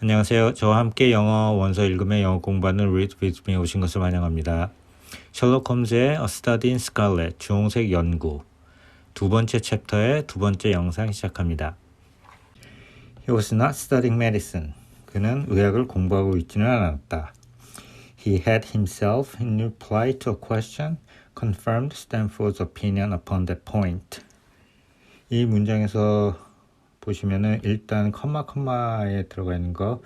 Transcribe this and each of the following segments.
안녕하세요. 저와 함께 영어 원서 읽으며 영어 공부하는 Read With Me 오신 것을 환영합니다. 셜록 홈즈의 A Study in Scarlet, 주홍색 연구 두 번째 챕터의 두 번째 영상 시작합니다. He was not studying medicine. 그는 의학을 공부하고 있지는 않았다. He had himself, in reply to a question, confirmed Stanford's opinion upon that point. 이 문장에서 보시면은 일단 컴마에 들어가 있는 거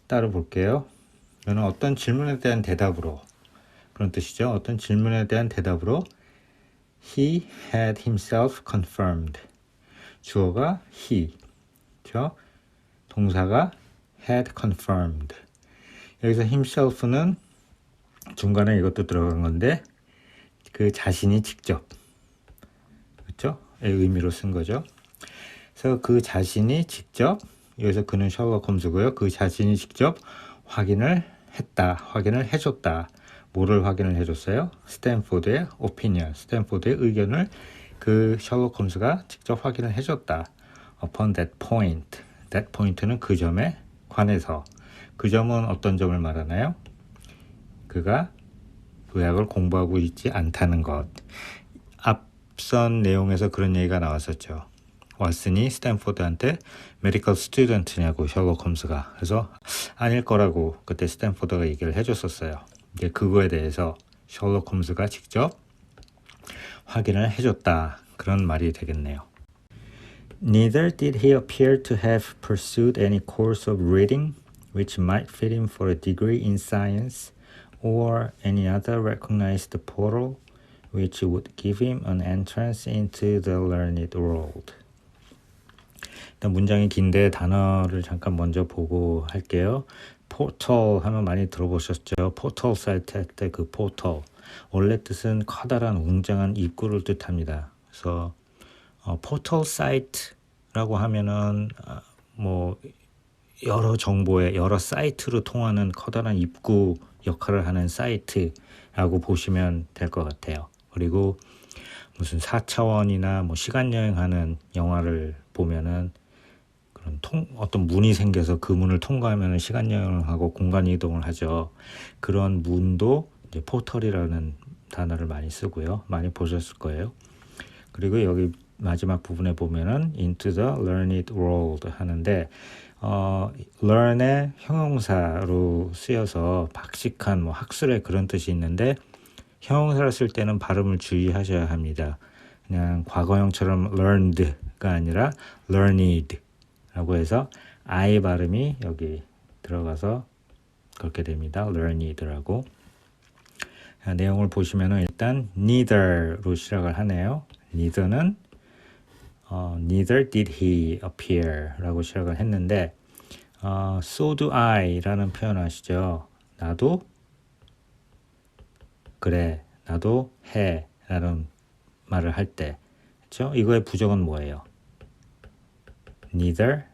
따로 볼게요. 이거는 어떤 질문에 대한 대답으로 그런 뜻이죠. 어떤 질문에 대한 대답으로 he had himself confirmed. 주어가 he, 그렇죠? 동사가 had confirmed. 여기서 himself는 중간에 이것도 들어간 건데 그 자신이 직접, 그렇죠? 의 의미로 쓴 거죠. 그래서 그 자신이 직접, 여기서 그는 셜록 홈즈고요. 그 자신이 직접 확인을 했다, 확인을 해줬다. 뭐를 확인을 해줬어요? 스탠포드의 opinion, 스탠포드의 의견을 그 셜록 홈즈가 직접 확인을 해줬다. Upon that point, that point는 그 점에 관해서. 그 점은 어떤 점을 말하나요? 그가 의학을 공부하고 있지 않다는 것. 앞선 내용에서 그런 얘기가 나왔었죠. 왓슨이 스탠포드한테 메디컬 스튜던트냐고 셜록 홈즈가. 그래서 아닐 거라고 그때 스탠포드가 얘기를 해줬었어요. 이제 그거에 대해서 셜록 홈즈가 직접 확인을 해줬다. 그런 말이 되겠네요. Neither did he appear to have pursued any course of reading which might fit him for a degree in science or any other recognized portal which would give him an entrance into the learned world. 일단 문장이 긴데 단어를 잠깐 먼저 보고 할게요. 포털 하면 많이 들어보셨죠? 포털 사이트 할 때 그 포털. 원래 뜻은 커다란 웅장한 입구를 뜻합니다. 그래서 포털 사이트라고 하면은 뭐 여러 정보에 여러 사이트로 통하는 커다란 입구 역할을 하는 사이트라고 보시면 될 것 같아요. 그리고 무슨 4차원이나 뭐 시간 여행하는 영화를 보면은 그런 어떤 문이 생겨서 그 문을 통과하면 시간 여행을 하고 공간 이동을 하죠. 그런 문도 이제 포털이라는 단어를 많이 쓰고요. 많이 보셨을 거예요. 그리고 여기 마지막 부분에 보면은 into the learned world 하는데 learn의 형용사로 쓰여서 박식한 뭐 학술의 그런 뜻이 있는데 형용사를 쓸 때는 발음을 주의하셔야 합니다. 그냥 과거형처럼 learned가 아니라 learned 라고 해서 I 발음이 여기 들어가서 그렇게 됩니다. learned라고. 내용을 보시면은 일단 neither로 시작을 하네요. neither는 neither did he appear 라고 시작을 했는데 so do I 라는 표현 아시죠? 나도 그래, 나도 해 라는 말을 할 때, 그렇죠? 이거의 부정은 뭐예요? neither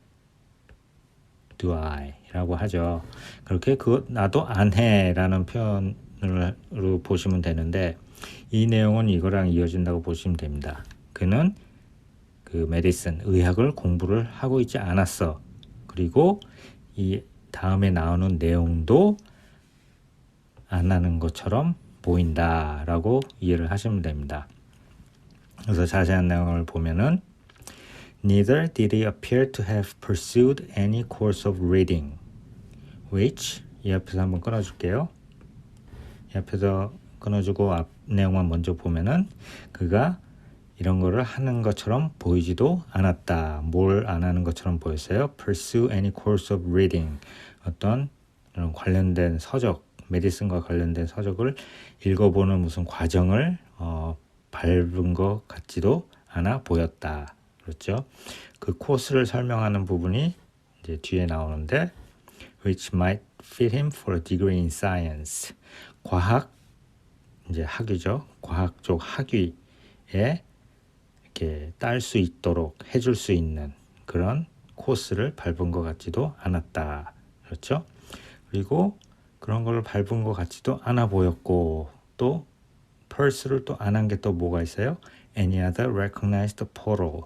do I 라고 하죠. 그렇게 나도 안 해 라는 표현으로 보시면 되는데 이 내용은 이거랑 이어진다고 보시면 됩니다. 그는 그 메디슨, 의학을 공부를 하고 있지 않았어. 그리고 이 다음에 나오는 내용도 안 하는 것처럼 보인다 라고 이해를 하시면 됩니다. 그래서 자세한 내용을 보면은 Neither did he appear to have pursued any course of reading, which 이 앞에서 한번 끊어줄게요. 이 앞에서 끊어주고 앞 내용만 먼저 보면은 그가 이런 거를 하는 것처럼 보이지도 않았다. 뭘 안 하는 것처럼 보였어요? Pursue any course of reading. 어떤 이런 관련된 서적, 메디슨과 관련된 서적을 읽어보는 무슨 과정을 밟은 것 같지도 않아 보였다. 그렇죠? 그 코스를 설명하는 부분이 이제 뒤에 나오는데 which might fit him for a degree in science. 과학, 이제 학위죠. 과학 쪽 학위에 이렇게 딸 수 있도록 해줄 수 있는 그런 코스를 밟은 것 같지도 않았다. 그렇죠? 그리고 그런 걸 밟은 것 같지도 않아 보였고 또 펄스를 또 안 한 게 또 뭐가 있어요? Any other recognized portal.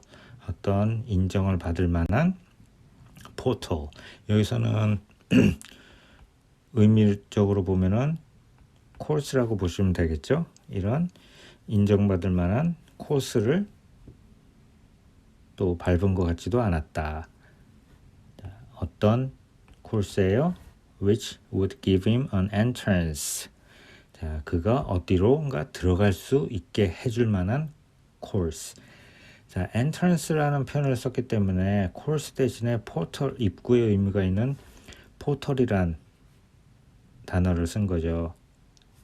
어떤 인정을 받을 만한 포털. 여기서는 의미적으로 보면은 코र्스라고 보시면 되겠죠. 이런 인정받을 만한 코스를 또 밟은 것 같지도 않았다. 어떤 코스예요? Which would give him an entrance. 자, 그가 어디론가 들어갈 수 있게 해줄 만한 course. 자, entrance라는 표현을 썼기 때문에 course 대신에 portal, 입구의 의미가 있는 portal이란 단어를 쓴 거죠.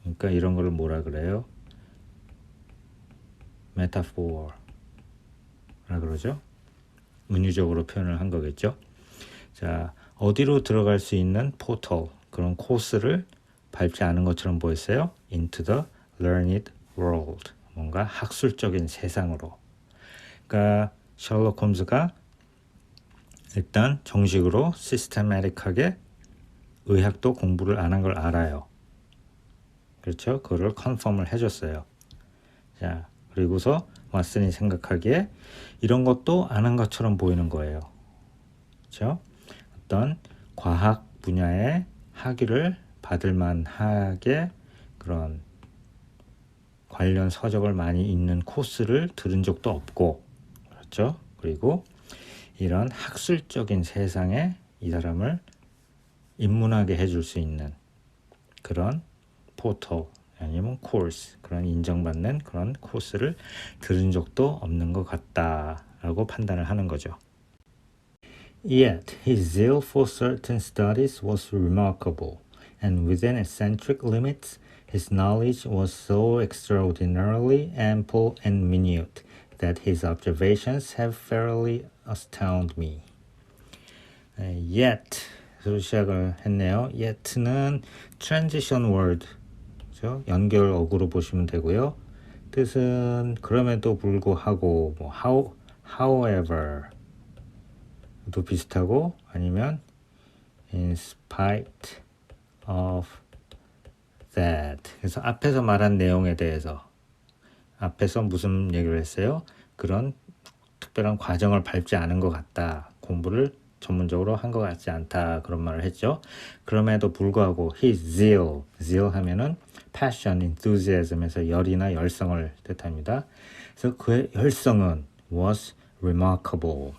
그러니까 이런 걸 뭐라 그래요? metaphor라 그러죠. 은유적으로 표현을 한 거겠죠. 자, 어디로 들어갈 수 있는 포털, 그런 코스를 밟지 않은 것처럼 보였어요. into the learned world. 뭔가 학술적인 세상으로. 그러니까 셜록 홈즈가 일단 정식으로 시스테매틱하게 의학도 공부를 안 한 걸 알아요. 그렇죠? 그거를 컨펌을 해줬어요. 자, 그리고서 왓슨이 생각하기에 이런 것도 안 한 것처럼 보이는 거예요. 그렇죠? 어떤 과학 분야의 학위를 받을 만하게 그런 관련 서적을 많이 읽는 코스를 들은 적도 없고, 그렇죠? 그리고 이런 학술적인 세상에 이 사람을 입문하게 해줄 수 있는 그런 포털 아니면 코스, 그런 인정받는 그런 코스를 들은 적도 없는 것 같다라고 판단을 하는 거죠. Yet his zeal for certain studies was remarkable, and within eccentric limits, his knowledge was so extraordinarily ample and minute that his observations have fairly astounded me. Yet로 시작을 했네요. Yet는 transition word, 그렇죠? 연결 어구로 보시면 되고요. 뜻은 그럼에도 불구하고, 뭐 however 도 비슷하고, 아니면 in spite of that. 그래서 앞에서 말한 내용에 대해서, 앞에서 무슨 얘기를 했어요? 그런 특별한 과정을 밟지 않은 것 같다. 공부를 전문적으로 한 것 같지 않다. 그런 말을 했죠. 그럼에도 불구하고 his zeal 하면은 passion, enthusiasm에서 열이나 열성을 뜻합니다. 그래서 그의 열성은 was remarkable.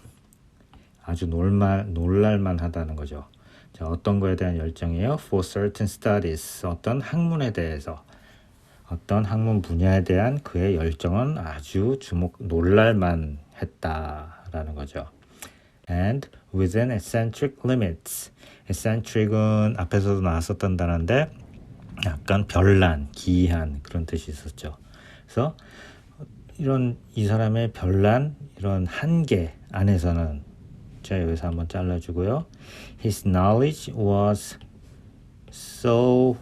아주 놀랄만하다는 거죠. 자, 어떤 거에 대한 열정이에요? For certain studies. 어떤 학문에 대해서, 어떤 학문 분야에 대한 그의 열정은 아주 놀랄만했다라는 거죠. And within eccentric limits. eccentric은 앞에서도 나왔었던 단어인데 약간 별난, 기이한 그런 뜻이 있었죠. 그래서 이런 이 사람의 별난, 이런 한계 안에서는, 자, 여기서 한번 잘라주고요. His knowledge was so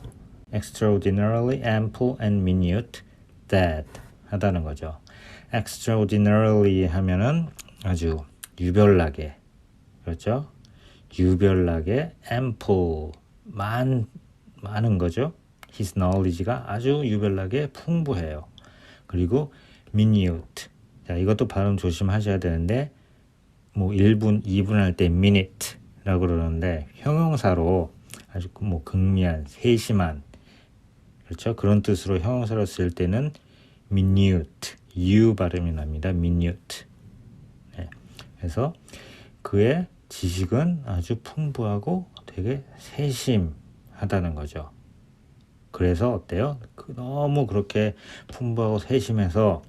extraordinarily ample and minute that 하다는 거죠. extraordinarily 하면은 아주 유별나게, 그렇죠? 유별나게 ample, 많은 거죠. His knowledge가 아주 유별나게 풍부해요. 그리고 minute, 자, 이것도 발음 조심하셔야 되는데, 뭐 1분, 2분 할 때 minute라고 그러는데 형용사로 아주 뭐 극미한, 세심한, 그렇죠? 그런 뜻으로 형용사로 쓸 때는 minute, U 발음이 납니다. minute. 네. 그래서 그의 지식은 아주 풍부하고 되게 세심하다는 거죠. 그래서 어때요? 너무 그렇게 풍부하고 세심해서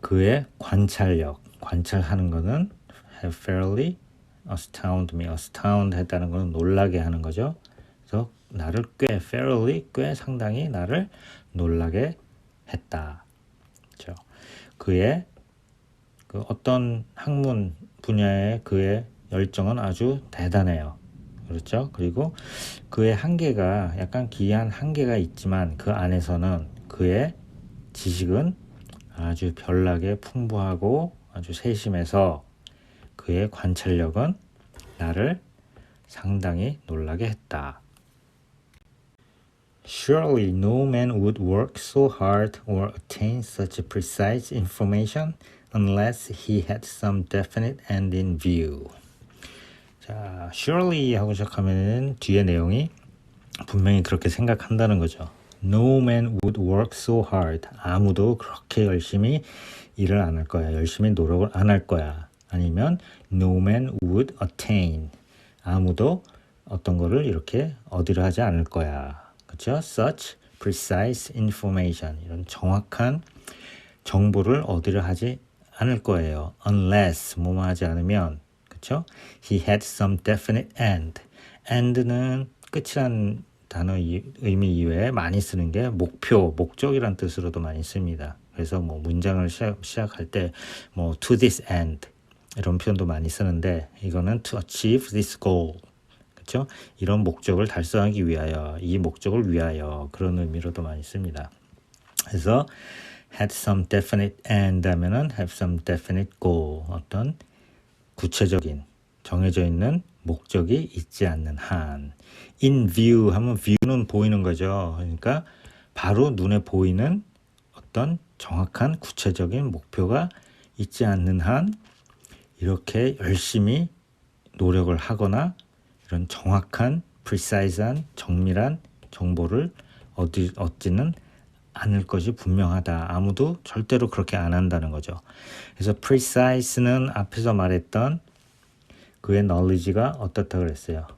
그의 관찰력, 관찰하는 거는 have fairly astound me. astound 했다는 거는 놀라게 하는 거죠. 그래서 나를 꽤 fairly, 꽤 상당히 나를 놀라게 했다. 그렇죠? 그의 그 어떤 학문 분야의 그의 열정은 아주 대단해요. 그렇죠? 그리고 그의 한계가, 약간 기이한 한계가 있지만 그 안에서는 그의 지식은 아주 별나게 풍부하고 아주 세심해서 그의 관찰력은 나를 상당히 놀라게 했다. Surely no man would work so hard or attain such precise information unless he had some definite end in view. 자, surely 하고 시작하면 뒤에 내용이 분명히 그렇게 생각한다는 거죠. No man would work so hard. 아무도 그렇게 열심히 일을 안 할 거야. 열심히 노력을 안 할 거야. 아니면 no man would attain. 아무도 어떤 거를 이렇게 얻으려 하지 않을 거야. 그렇죠? Such precise information. 이런 정확한 정보를 얻으려 하지 않을 거예요. Unless 뭐뭐 하지 않으면 그렇죠? He had some definite end. end는 끝이란 단어 의미 이외에 많이 쓰는 게 목표, 목적이란 뜻으로도 많이 씁니다. 그래서 뭐 문장을 시작할 때 뭐 to this end 이런 표현도 많이 쓰는데 이거는 to achieve this goal. 그렇죠? 이런 목적을 달성하기 위하여, 이 목적을 위하여 그런 의미로도 많이 씁니다. 그래서 had some definite end 하면은 have some definite goal. 어떤 구체적인 정해져 있는 목적이 있지 않는 한. in view 하면 view는 보이는 거죠. 그러니까 바로 눈에 보이는 어떤 정확한 구체적인 목표가 있지 않는 한 이렇게 열심히 노력을 하거나 이런 정확한 precise한 정밀한 정보를 얻지는 않을 것이 분명하다. 아무도 절대로 그렇게 안 한다는 거죠. 그래서 precise는 앞에서 말했던 그의 knowledge가 어떻다 그랬어요?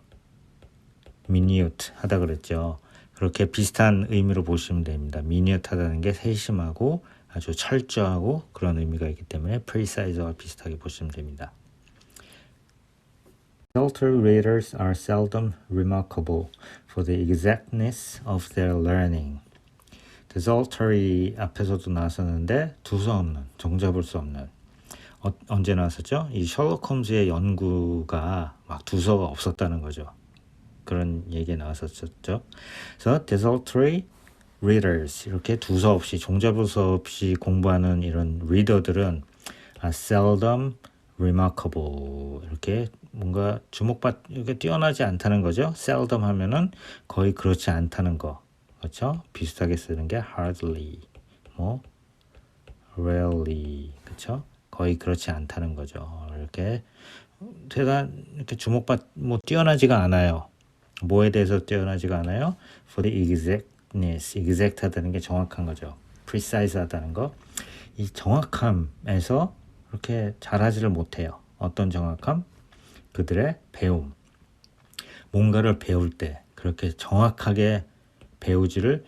minute 하다 그랬죠. 그렇게 비슷한 의미로 보시면 됩니다. minute 하다는 게 세심하고 아주 철저하고 그런 의미가 있기 때문에 precise와 비슷하게 보시면 됩니다. Desultory readers are seldom remarkable for the exactness of their learning. desultory 앞에서도 나왔었는데 두서없는, 정잡을 수 없는. 언제 나왔었죠? 이 셜록 홈즈의 연구가 막 두서가 없었다는 거죠. 그런 얘기 나왔었죠. 그래서 desultory readers 이렇게 두서 없이 종잡을 수 없이 공부하는 이런 리더들은 are seldom remarkable 이렇게 뭔가 이렇게 뛰어나지 않다는 거죠. seldom 하면은 거의 그렇지 않다는 거. 그렇죠? 비슷하게 쓰는 게 hardly, 뭐 rarely, 그렇죠? 거의 그렇지 않다는 거죠. 이렇게 이렇게 뭐 뛰어나지가 않아요. 뭐에 대해서 뛰어나지가 않아요? For the exactness, exact 하다는 게 정확한 거죠. precise 하다는 거. 이 정확함에서 그렇게 잘하지를 못해요. 어떤 정확함? 그들의 배움. 뭔가를 배울 때 그렇게 정확하게 배우지를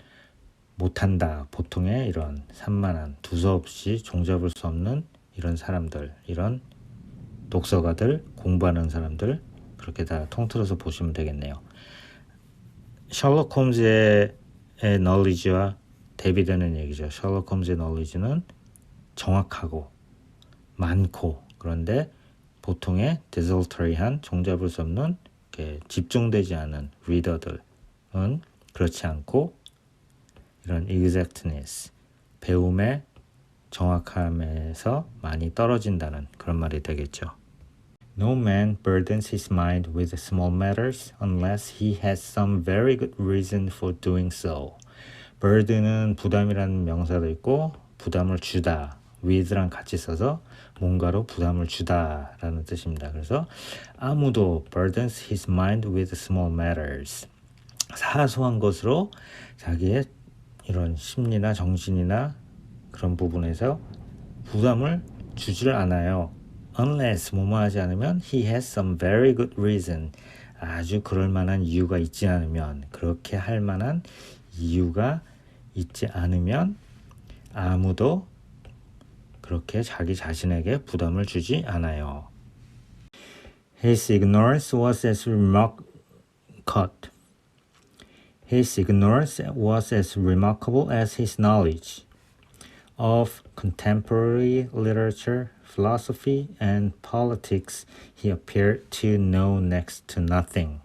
못한다. 보통의 이런 산만한 두서없이 종잡을 수 없는 이런 사람들, 이런 독서가들, 공부하는 사람들 그렇게 다 통틀어서 보시면 되겠네요. 셜록 홈즈의 knowledge와 대비되는 얘기죠. 셜록 홈즈의 knowledge는 정확하고 많고 그런데 보통의 desultory한 종잡을 수 없는 집중되지 않은 리더들은 그렇지 않고 이런 exactness, 배움의 정확함에서 많이 떨어진다는 그런 말이 되겠죠. No man burdens his mind with small matters unless he has some very good reason for doing so. burden은 부담이라는 명사도 있고 부담을 주다, with랑 같이 써서 뭔가로 부담을 주다라는 뜻입니다. 그래서 아무도 burdens his mind with small matters. 사소한 것으로 자기의 이런 심리나 정신이나 그런 부분에서 부담을 주지를 않아요. Unless 뭐뭐 하지 않으면 he has some very good reason. 아주 그럴 만한 이유가 있지 않으면 그렇게 할 만한 이유가 있지 않으면 아무도 그렇게 자기 자신에게 부담을 주지 않아요. His ignorance was as remarkable as his knowledge of contemporary literature, philosophy, and politics. He appeared to know next to nothing.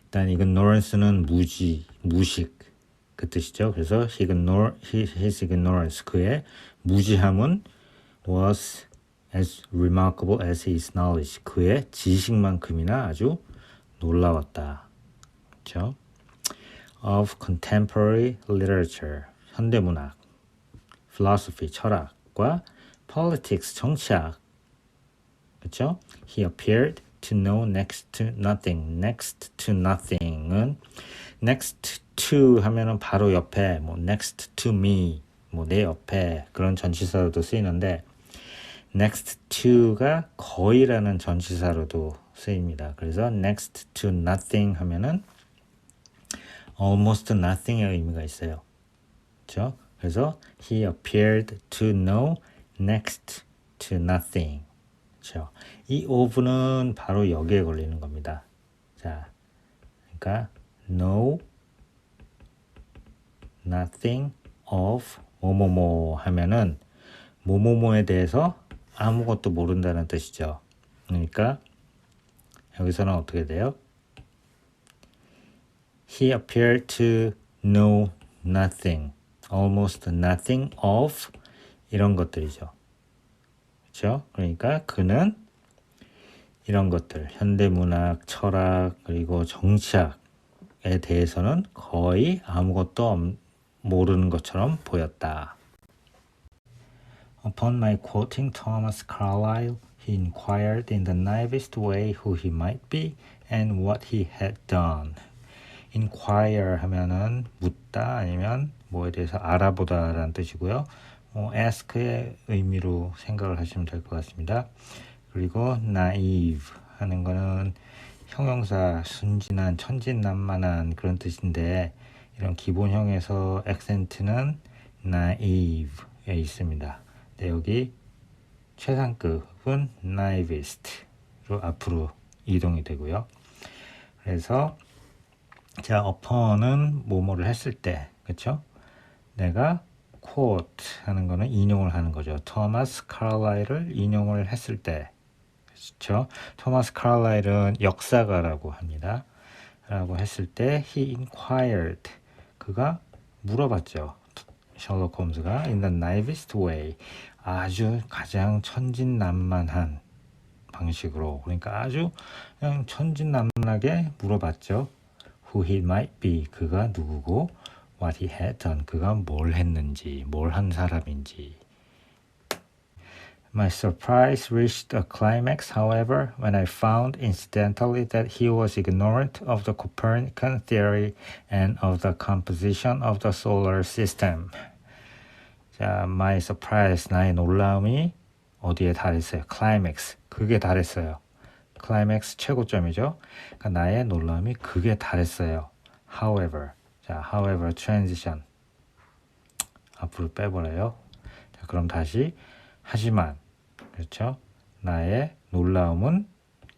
일단 ignorance는 무식 그 뜻이죠. 그래서 his ignorance, 그의 무지함은 was as remarkable as his knowledge. 그의 지식만큼이나 아주 놀라웠다. 그렇죠? Of contemporary literature, 현대문학, philosophy, 철학과 politics, 정치학. 그렇죠? He appeared to no, next to nothing. next to nothing은 next to 하면은 바로 옆에, 뭐 next to me, 뭐 내 옆에 그런 전치사로도 쓰이는데 next to가 거의라는 전치사로도 쓰입니다. 그래서 next to nothing 하면은 almost nothing의 의미가 있어요. 그렇죠? 그래서 he appeared to know next to nothing. 그렇죠? 이 of는 바로 여기에 걸리는 겁니다. 자, 그러니까 know nothing of 뭐뭐뭐 하면은 뭐뭐뭐에 대해서 아무것도 모른다는 뜻이죠. 그러니까 여기서는 어떻게 돼요? He appeared to know nothing, almost nothing of 이런 것들이죠. 그렇죠? 그러니까 그는 이런 것들, 현대문학, 철학, 그리고 정치학에 대해서는 거의 아무것도 모르는 것처럼 보였다. Upon my quoting Thomas Carlyle, he inquired in the naivest way who he might be and what he had done. inquire 하면은 묻다 아니면 뭐에 대해서 알아보다 라는 뜻이고요. ask의 의미로 생각을 하시면 될 것 같습니다. 그리고 naive 하는 거는 형용사 순진한, 천진난만한 그런 뜻인데 이런 기본형에서 액센트는 naive에 있습니다. 네, 여기 최상급은 naivist로 앞으로 이동이 되고요. 그래서 자, upon은 뭐뭐를 했을 때, 그렇죠? 내가 quote 하는 거는 인용을 하는 거죠. 토마스 카를라일을 인용을 했을 때, 그렇죠? 토마스 카를라일은 역사가라고 합니다. 라고 했을 때 he inquired, 그가 물어봤죠. 셜록 홈즈가 in the naivest way, 아주 가장 천진난만한 방식으로, 그러니까 아주 그냥 천진난만하게 물어봤죠. Who he might be, 그가 누구고 what he had done, 그가 뭘 했는지, 뭘 한 사람인지. My surprise reached a climax, however, when I found incidentally that he was ignorant of the Copernican theory and of the composition of the solar system. 자, my surprise, 나의 놀라움이 어디에 달했어요? climax, 극에 달했어요. 클라이맥스 최고점이죠. 그러니까 나의 놀라움이 극에 달했어요. However, 자, however transition 앞으로 빼버려요. 자, 그럼 다시 하지만, 그렇죠? 나의 놀라움은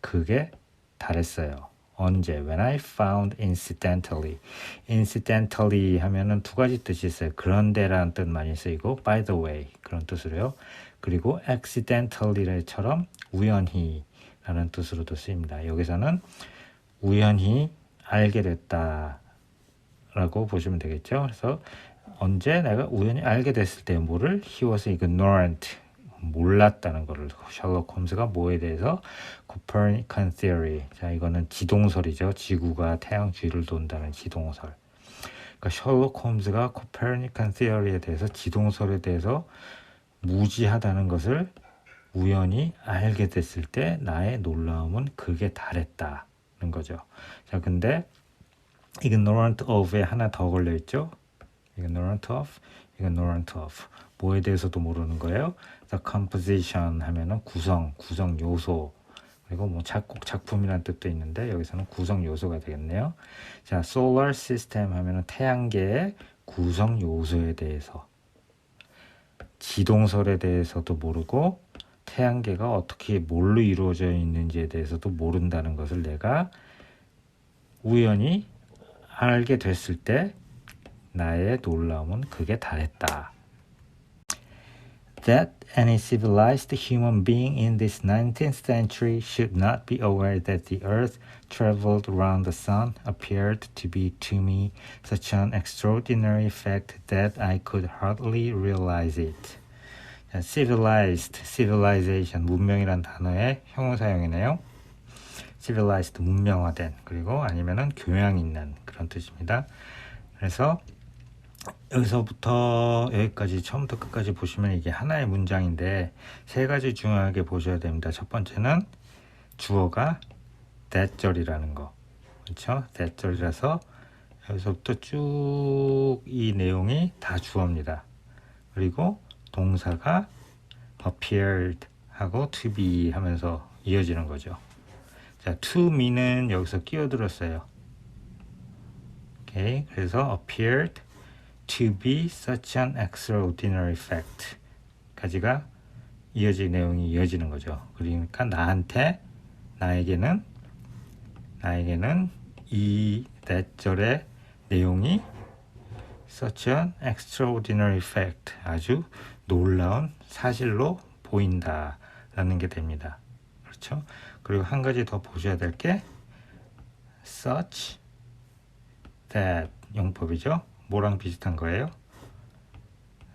극에 달했어요. 언제? When I found incidentally. incidentally 하면은 두 가지 뜻이 있어요. 그런데라는 뜻 많이 쓰이고 by the way 그런 뜻으로요. 그리고 accidentally처럼 우연히 라는 뜻으로도 쓰입니다. 여기서는 우연히 알게 됐다 라고 보시면 되겠죠. 그래서 언제 내가 우연히 알게 됐을 때 뭐를 he was ignorant, 몰랐다는 거를. 셜록 홈즈가 뭐에 대해서 Copernican theory, 자 이거는 지동설이죠. 지구가 태양 주위를 돈다는 지동설. 그러니까 셜록 홈즈가 Copernican theory에 대해서, 지동설에 대해서 무지하다는 것을 우연히 알게 됐을 때 나의 놀라움은 극에 달했다는 거죠. 자, 근데 ignorant of에 하나 더 걸려 있죠. ignorant of 뭐에 대해서도 모르는 거예요. The composition 하면은 구성 요소, 그리고 뭐 작품이라는 뜻도 있는데 여기서는 구성 요소가 되겠네요. 자, solar system 하면은 태양계의 구성 요소에 대해서, 지동설에 대해서도 모르고 태양계가 어떻게 뭘로 이루어져 있는지에 대해서도 모른다는 것을 내가 우연히 알게 됐을 때 나의 놀라움은 극에 달했다. That any civilized human being in this 19th century should not be aware that the earth traveled around the sun appeared to be to me such an extraordinary fact that I could hardly realize it. civilized, civilization, 문명이란 단어의 형용사형이네요. civilized, 문명화된, 그리고 아니면은 교양 있는 그런 뜻입니다. 그래서 여기서부터 여기까지 처음부터 끝까지 보시면 이게 하나의 문장인데 세 가지 중요하게 보셔야 됩니다. 첫 번째는 주어가 that절이라는 거. 그렇죠? that절이라서 여기서부터 쭉 이 내용이 다 주어입니다. 그리고 동사가 appeared 하고 to be 하면서 이어지는 거죠. 자, to me는 여기서 끼어들었어요. 오케이. 그래서 appeared to be such an extraordinary fact 까지가 이어진 내용이 이어지는 거죠. 그러니까 나에게는 이 that절의 내용이 such an extraordinary fact 아주 놀라운 사실로 보인다라는 게 됩니다. 그렇죠? 그리고 한 가지 더 보셔야 될 게 such that 용법이죠. 뭐랑 비슷한 거예요?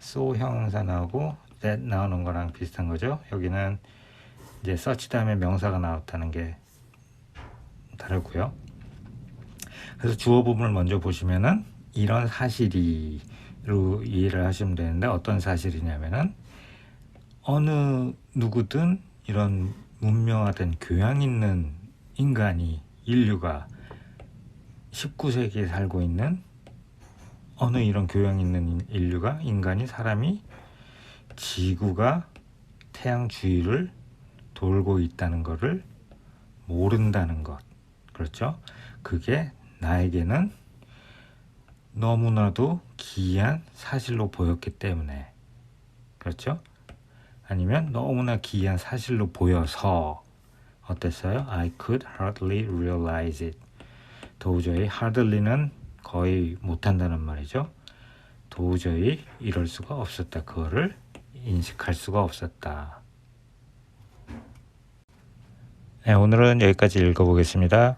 so 형용사 나오고 that 나오는 거랑 비슷한 거죠. 여기는 이제 such 다음에 명사가 나왔다는 게 다르고요. 그래서 주어 부분을 먼저 보시면은 이런 사실이로 이해를 하시면 되는데 어떤 사실이냐면은 어느 누구든 이런 문명화된 교양 있는 인류가 19세기에 살고 있는 어느 이런 교양 있는 사람이 지구가 태양 주위를 돌고 있다는 것을 모른다는 것. 그렇죠? 그게 나에게는 너무나도 기이한 사실로 보였기 때문에. 그렇죠? 아니면 너무나 기이한 사실로 보여서 어땠어요? I could hardly realize it. 도저히 hardly는 거의 못한다는 말이죠. 도저히 이럴 수가 없었다. 그거를 인식할 수가 없었다. 네, 오늘은 여기까지 읽어보겠습니다.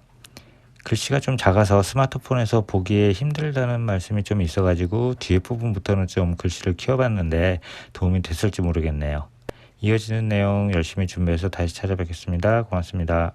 글씨가 좀 작아서 스마트폰에서 보기에 힘들다는 말씀이 좀 있어가지고 뒤에 부분부터는 좀 글씨를 키워봤는데 도움이 됐을지 모르겠네요. 이어지는 내용 열심히 준비해서 다시 찾아뵙겠습니다. 고맙습니다.